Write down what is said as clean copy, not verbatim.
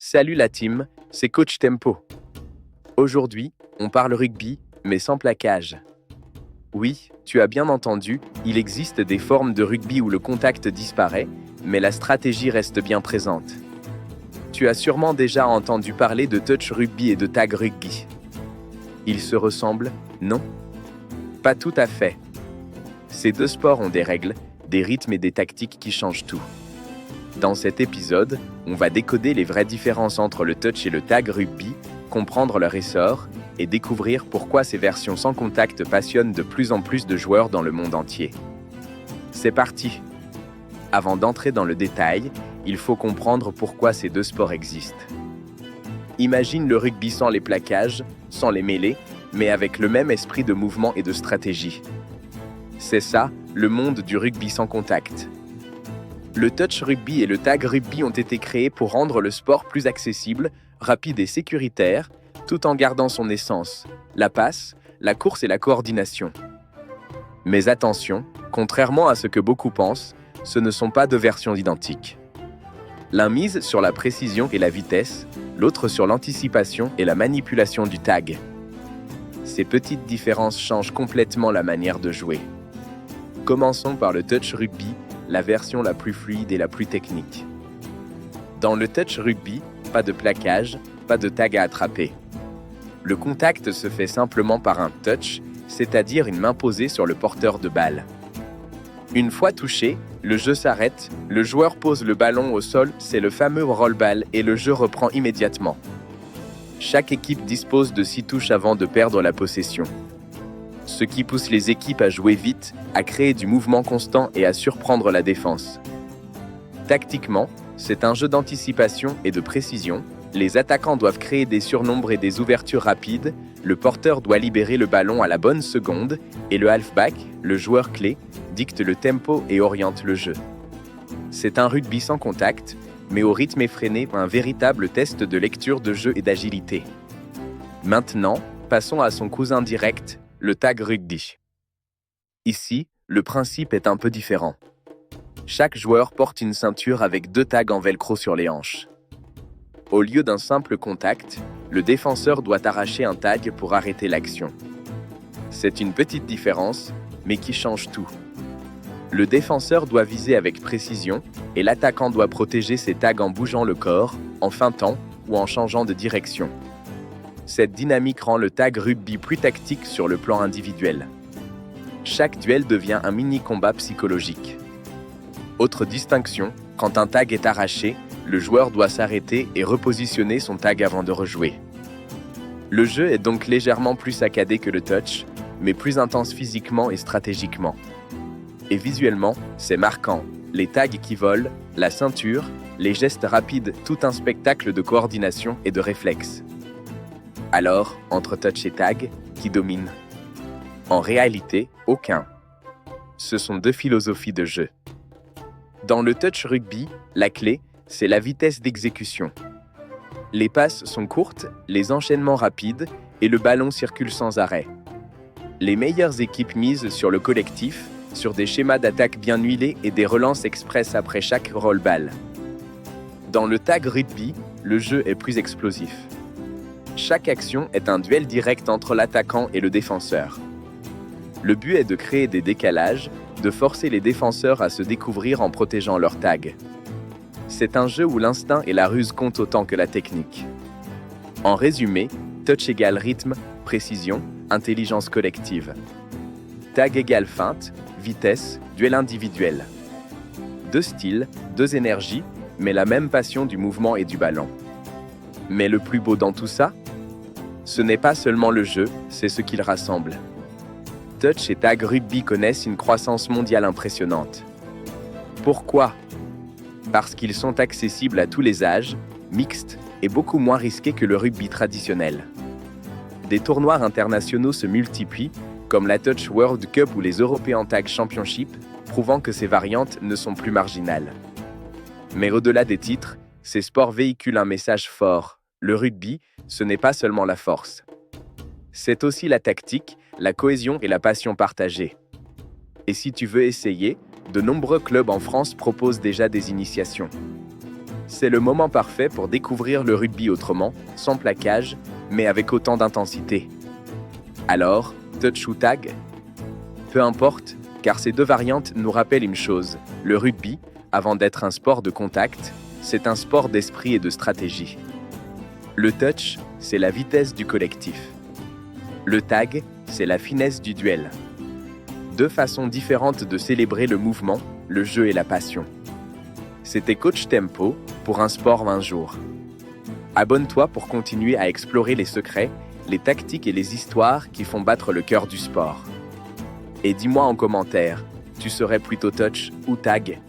Salut la team, c'est Coach Tempo. Aujourd'hui, on parle rugby, mais sans plaquage. Oui, tu as bien entendu, il existe des formes de rugby où le contact disparaît, mais la stratégie reste bien présente. Tu as sûrement déjà entendu parler de touch rugby et de tag rugby. Ils se ressemblent, non? Pas tout à fait. Ces deux sports ont des règles, des rythmes et des tactiques qui changent tout. Dans cet épisode, on va décoder les vraies différences entre le touch et le tag rugby, comprendre leur essor et découvrir pourquoi ces versions sans contact passionnent de plus en plus de joueurs dans le monde entier. C'est parti! Avant d'entrer dans le détail, il faut comprendre pourquoi ces deux sports existent. Imagine le rugby sans les plaquages, sans les mêlées, mais avec le même esprit de mouvement et de stratégie. C'est ça, le monde du rugby sans contact. Le touch rugby et le tag rugby ont été créés pour rendre le sport plus accessible, rapide et sécuritaire, tout en gardant son essence, la passe, la course et la coordination. Mais attention, contrairement à ce que beaucoup pensent, ce ne sont pas deux versions identiques. L'un mise sur la précision et la vitesse, l'autre sur l'anticipation et la manipulation du tag. Ces petites différences changent complètement la manière de jouer. Commençons par le touch rugby, la version la plus fluide et la plus technique. Dans le touch rugby, pas de plaquage, pas de tag à attraper. Le contact se fait simplement par un touch, c'est-à-dire une main posée sur le porteur de balle. Une fois touché, le jeu s'arrête, le joueur pose le ballon au sol, c'est le fameux roll-ball et le jeu reprend immédiatement. Chaque équipe dispose de 6 touches avant de perdre la possession. Ce qui pousse les équipes à jouer vite, à créer du mouvement constant et à surprendre la défense. Tactiquement, c'est un jeu d'anticipation et de précision. Les attaquants doivent créer des surnombres et des ouvertures rapides, le porteur doit libérer le ballon à la bonne seconde, et le halfback, le joueur clé, dicte le tempo et oriente le jeu. C'est un rugby sans contact, mais au rythme effréné, un véritable test de lecture de jeu et d'agilité. Maintenant, passons à son cousin direct, le tag rugby. Ici, le principe est un peu différent. Chaque joueur porte une ceinture avec 2 tags en velcro sur les hanches. Au lieu d'un simple contact, le défenseur doit arracher un tag pour arrêter l'action. C'est une petite différence, mais qui change tout. Le défenseur doit viser avec précision et l'attaquant doit protéger ses tags en bougeant le corps, en feintant ou en changeant de direction. Cette dynamique rend le tag rugby plus tactique sur le plan individuel. Chaque duel devient un mini-combat psychologique. Autre distinction, quand un tag est arraché, le joueur doit s'arrêter et repositionner son tag avant de rejouer. Le jeu est donc légèrement plus saccadé que le touch, mais plus intense physiquement et stratégiquement. Et visuellement, c'est marquant. Les tags qui volent, la ceinture, les gestes rapides, tout un spectacle de coordination et de réflexe. Alors, entre touch et tag, qui domine? En réalité, aucun. Ce sont deux philosophies de jeu. Dans le touch rugby, la clé, c'est la vitesse d'exécution. Les passes sont courtes, les enchaînements rapides et le ballon circule sans arrêt. Les meilleures équipes misent sur le collectif, sur des schémas d'attaque bien huilés et des relances express après chaque roll-ball. Dans le tag rugby, le jeu est plus explosif. Chaque action est un duel direct entre l'attaquant et le défenseur. Le but est de créer des décalages, de forcer les défenseurs à se découvrir en protégeant leur tag. C'est un jeu où l'instinct et la ruse comptent autant que la technique. En résumé, touch égale rythme, précision, intelligence collective. Tag égale feinte, vitesse, duel individuel. 2 styles, 2 énergies, mais la même passion du mouvement et du ballon. Mais le plus beau dans tout ça? Ce n'est pas seulement le jeu, c'est ce qu'il rassemble. Touch et tag rugby connaissent une croissance mondiale impressionnante. Pourquoi? Parce qu'ils sont accessibles à tous les âges, mixtes et beaucoup moins risqués que le rugby traditionnel. Des tournois internationaux se multiplient, comme la Touch World Cup ou les European Tag Championship, prouvant que ces variantes ne sont plus marginales. Mais au-delà des titres, ces sports véhiculent un message fort. Le rugby, ce n'est pas seulement la force. C'est aussi la tactique, la cohésion et la passion partagée. Et si tu veux essayer, de nombreux clubs en France proposent déjà des initiations. C'est le moment parfait pour découvrir le rugby autrement, sans plaquage, mais avec autant d'intensité. Alors, touch ou tag? Peu importe, car ces deux variantes nous rappellent une chose. Le rugby, avant d'être un sport de contact, c'est un sport d'esprit et de stratégie. Le touch, c'est la vitesse du collectif. Le tag, c'est la finesse du duel. Deux façons différentes de célébrer le mouvement, le jeu et la passion. C'était Coach Tempo pour un sport un jour. Abonne-toi pour continuer à explorer les secrets, les tactiques et les histoires qui font battre le cœur du sport. Et dis-moi en commentaire, tu serais plutôt touch ou tag?